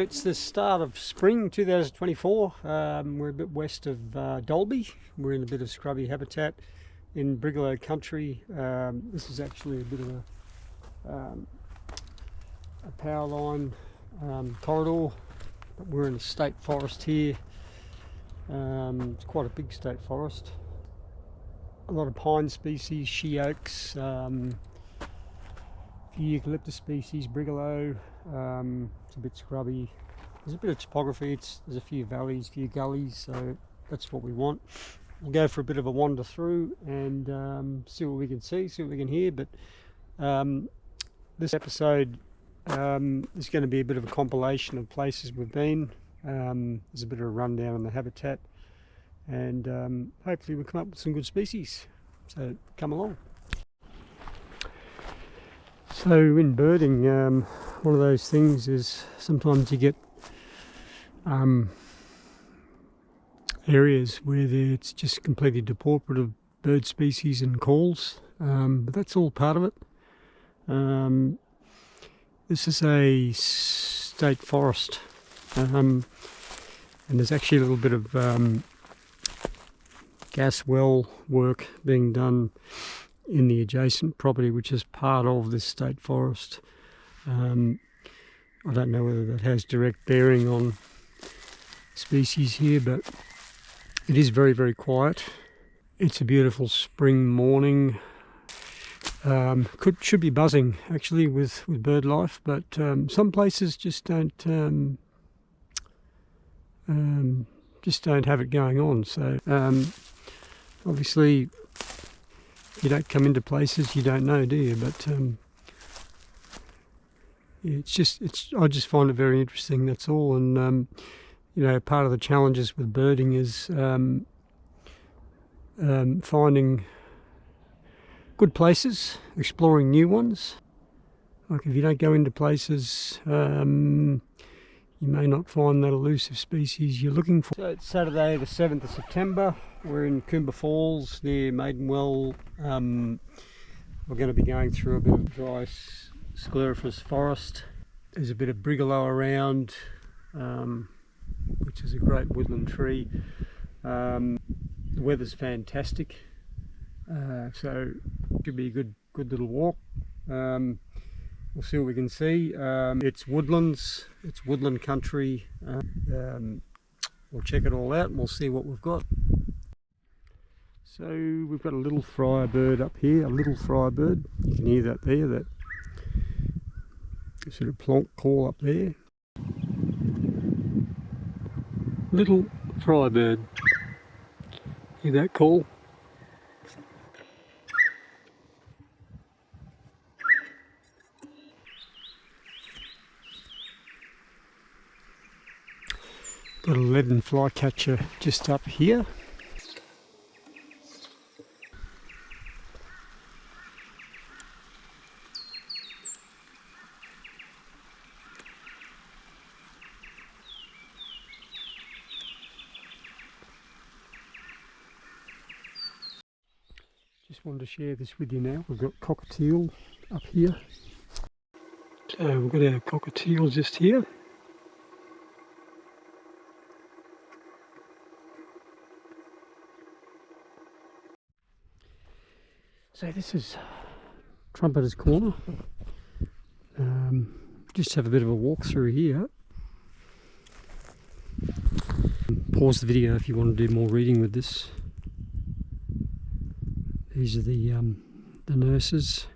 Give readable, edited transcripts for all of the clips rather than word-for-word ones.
it's the start of spring 2024. We're a bit west of Dalby. We're in a bit of scrubby habitat in Brigalow country. This is actually a bit of a power line corridor, but we're in a state forest here. It's quite a big state forest. A lot of pine species, she oaks, eucalyptus species, Brigalow. It's a bit scrubby. There's a bit of topography. There's a few valleys, a few gullies, so that's what we want. We'll go for a bit of a wander through and see what we can see, see what we can hear. But this episode is going to be a bit of a compilation of places we've been. There's a bit of a rundown on the habitat, and hopefully we'll come up with some good species. So come along. So in birding, one of those things is sometimes you get areas where it's just completely depauperate of bird species and calls, but that's all part of it. This is a state forest, and there's actually a little bit of gas well work being done in the adjacent property, which is part of this state forest. I don't know whether that has direct bearing on species here, but it is very, very quiet. It's a beautiful spring morning. Should be buzzing actually with bird life, but some places just don't have it going on. So obviously you don't come into places you don't know, do you? But I just find it very interesting, that's all. And you know, part of the challenges with birding is finding good places, exploring new ones. Like if you don't go into places, you may not find that elusive species you're looking for. So it's Saturday the 7th of September. We're in Coomber Falls near Maidenwell. We're going to be going through a bit of dry sclerophyll forest. There's a bit of Brigalow around, which is a great woodland tree. The weather's fantastic, so it should be a good little walk. We'll see what we can see. It's Woodlands, it's woodland country. We'll check it all out and we'll see what we've got. So we've got a little fryer bird up here, a little fryer bird. You can hear that there, that sort of plonk call up there. Little fryer bird. Hear that call? Got a leaden flycatcher just up here. Just wanted to share this with you now. We've got cockatiel up here. So we've got our cockatiel just here. So this is Trumpeter's Corner. Just have a bit of a walk through here. Pause the video if you want to do more reading with this. These are the nurses.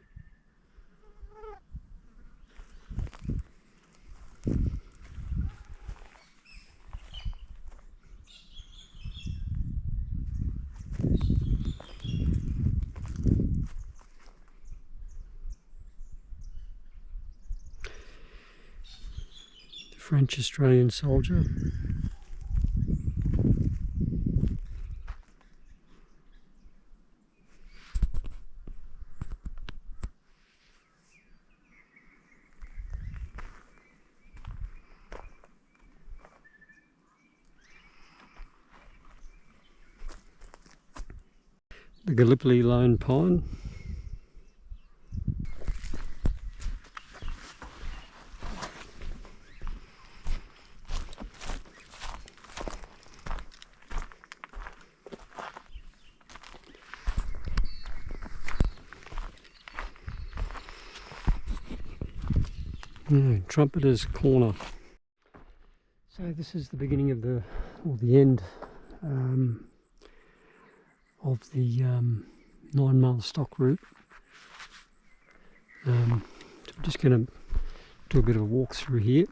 The French-Australian soldier. The Gallipoli lone pine. Yeah, Trumpeter's Corner. So this is the beginning of the, or the end of the 9 mile stock route. So I'm just going to do a bit of a walk through here.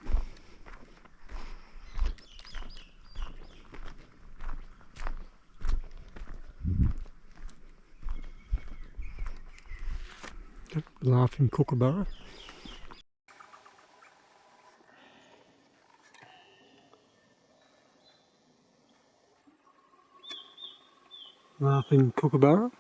Laughing Kookaburra. Laughing Kookaburra.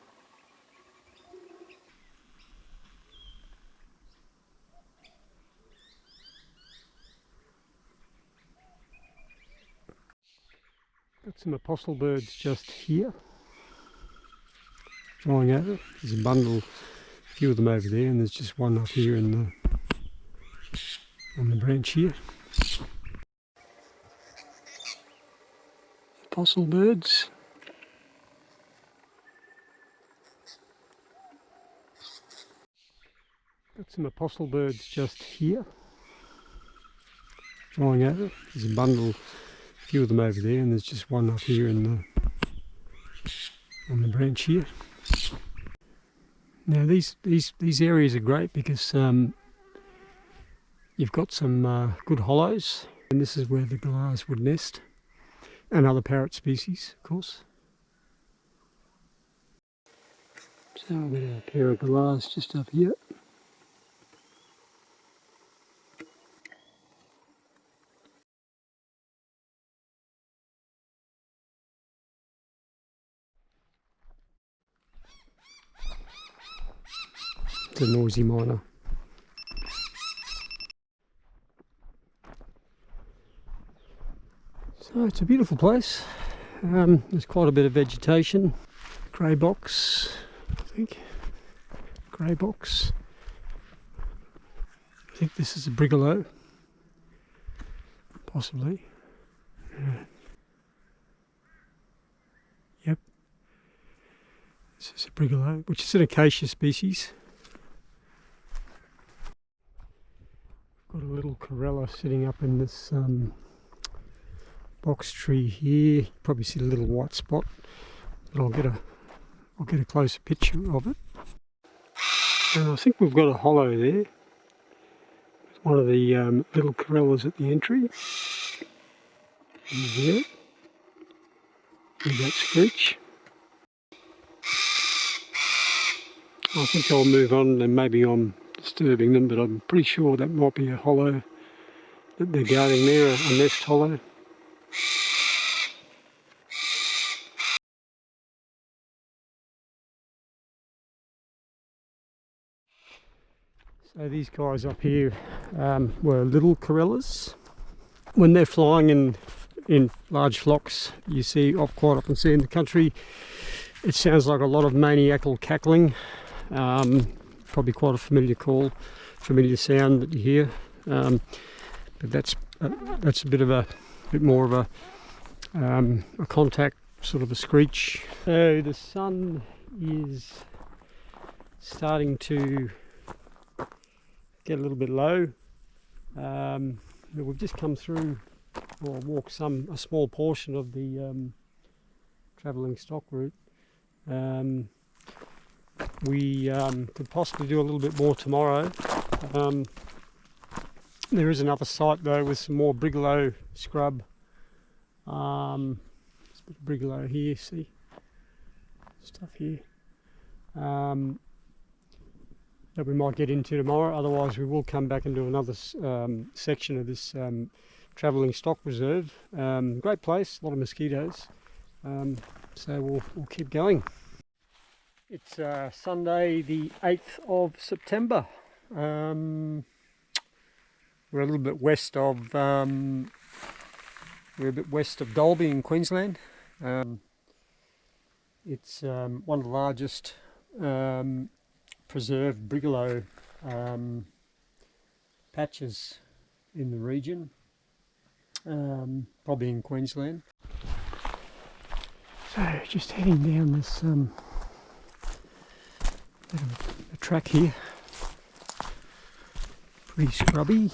Got some apostle birds just here, flying over. There's a bundle, a few of them over there, and there's just one up here in the on the branch here. Apostle birds. Got some apostle birds just here, flying over. There's a bundle, a few of them over there, and there's just one up here in the on the branch here. Now these areas are great because you've got some good hollows, and this is where the galahs would nest, and other parrot species, of course. So I've got a pair of galahs just up here. It's a noisy miner. So it's a beautiful place. There's quite a bit of vegetation. Grey box, I think. Grey box. I think this is a Brigalow. Possibly. Yep. This is a Brigalow, which is an acacia species. Got a little corella sitting up in this box tree here. You probably see a little white spot, but I'll get a closer picture of it. And I think we've got a hollow there. One of the little corellas at the entry. There. With that screech. I think I'll move on, and maybe I'm disturbing them, but I'm pretty sure that might be a hollow that they're guarding there, a nest hollow. So these guys up here were little corellas. When they're flying in large flocks, you see quite often see in the country, it sounds like a lot of maniacal cackling. Probably quite a familiar call, familiar sound that you hear. But that's a bit more of a contact, sort of a screech. So the sun is starting to get a little bit low. We've just come through, or walked a small portion of the travelling stock route. We could possibly do a little bit more tomorrow. There is another site though with some more Brigalow scrub. There's a bit of Brigalow here, see? Stuff here. That we might get into tomorrow. Otherwise we will come back and do another section of this travelling stock reserve. Great place, a lot of mosquitoes. So we'll keep going. It's Sunday the 8th of September. We're a little bit west of Dalby in Queensland. It's one of the largest preserved Brigalow patches in the region, probably in Queensland. So just heading down this bit of a track here. Pretty scrubby.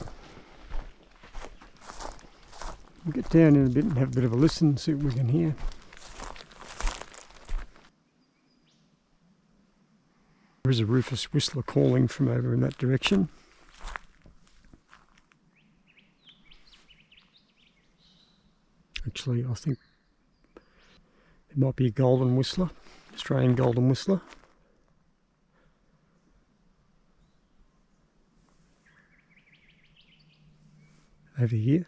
We'll get down in a bit and have a bit of a listen, see what we can hear. There is a rufous whistler calling from over in that direction. Actually, I think it might be a golden whistler, Australian golden whistler. Over here.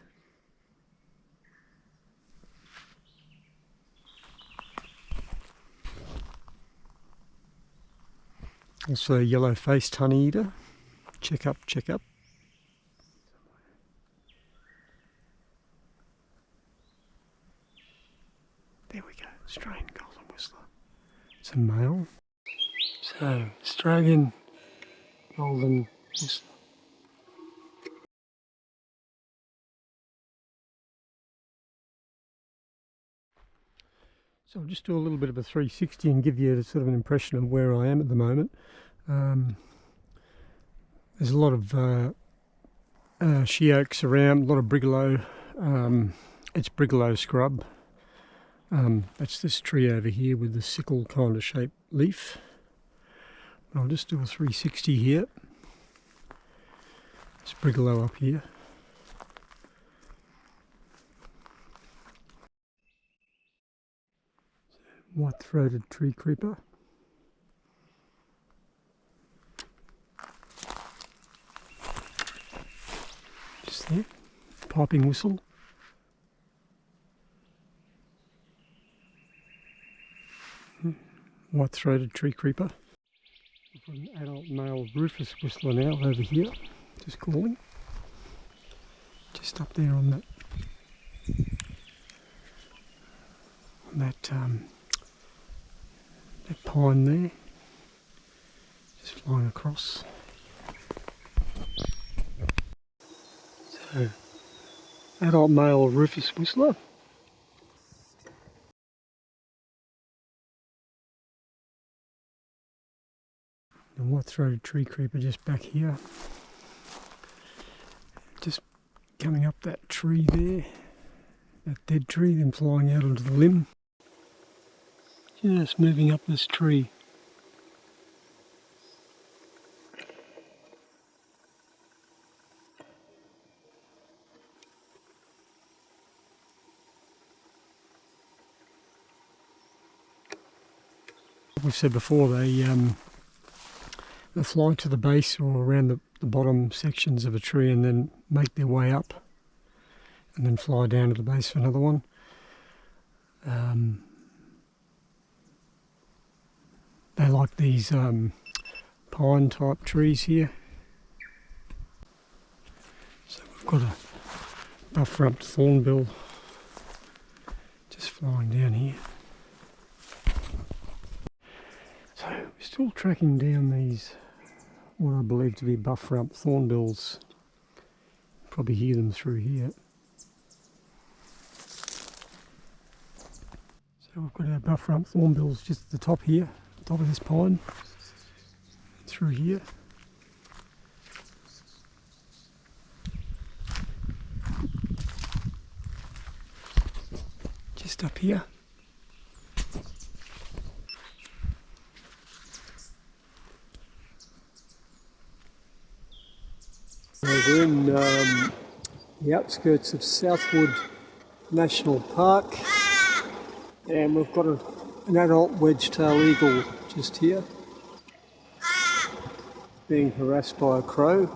Also a yellow-faced honeyeater. Check up, check up. There we go, Australian golden whistler. It's a male. So, Australian golden whistler. So I'll just do a little bit of a 360 and give you sort of an impression of where I am at the moment. There's a lot of she oaks around, a lot of Brigalow. It's Brigalow scrub. That's this tree over here with the sickle kind of shaped leaf. I'll just do a 360 here. It's Brigalow up here. White-throated tree creeper. Just there. Piping whistle. White-throated tree creeper. We've got an adult male rufous whistler now over here, just calling. Just up there on that that pine there, just flying across. So, adult male rufous whistler. And white-throated tree creeper just back here. Just coming up that tree there, that dead tree, then flying out onto the limb. Just moving up this tree. We've said before, they fly to the base or around the bottom sections of a tree and then make their way up and then fly down to the base for another one. They like these pine type trees here. So we've got a buff-rumped thornbill just flying down here. So we're still tracking down these, what I believe to be buff-rumped thornbills. Probably hear them through here. So we've got our buff-rumped thornbills just at the top here, top of this pine, through here. Just up here. We're in the outskirts of Southwood National Park, and we've got an adult wedge-tailed eagle just here, being harassed by a crow.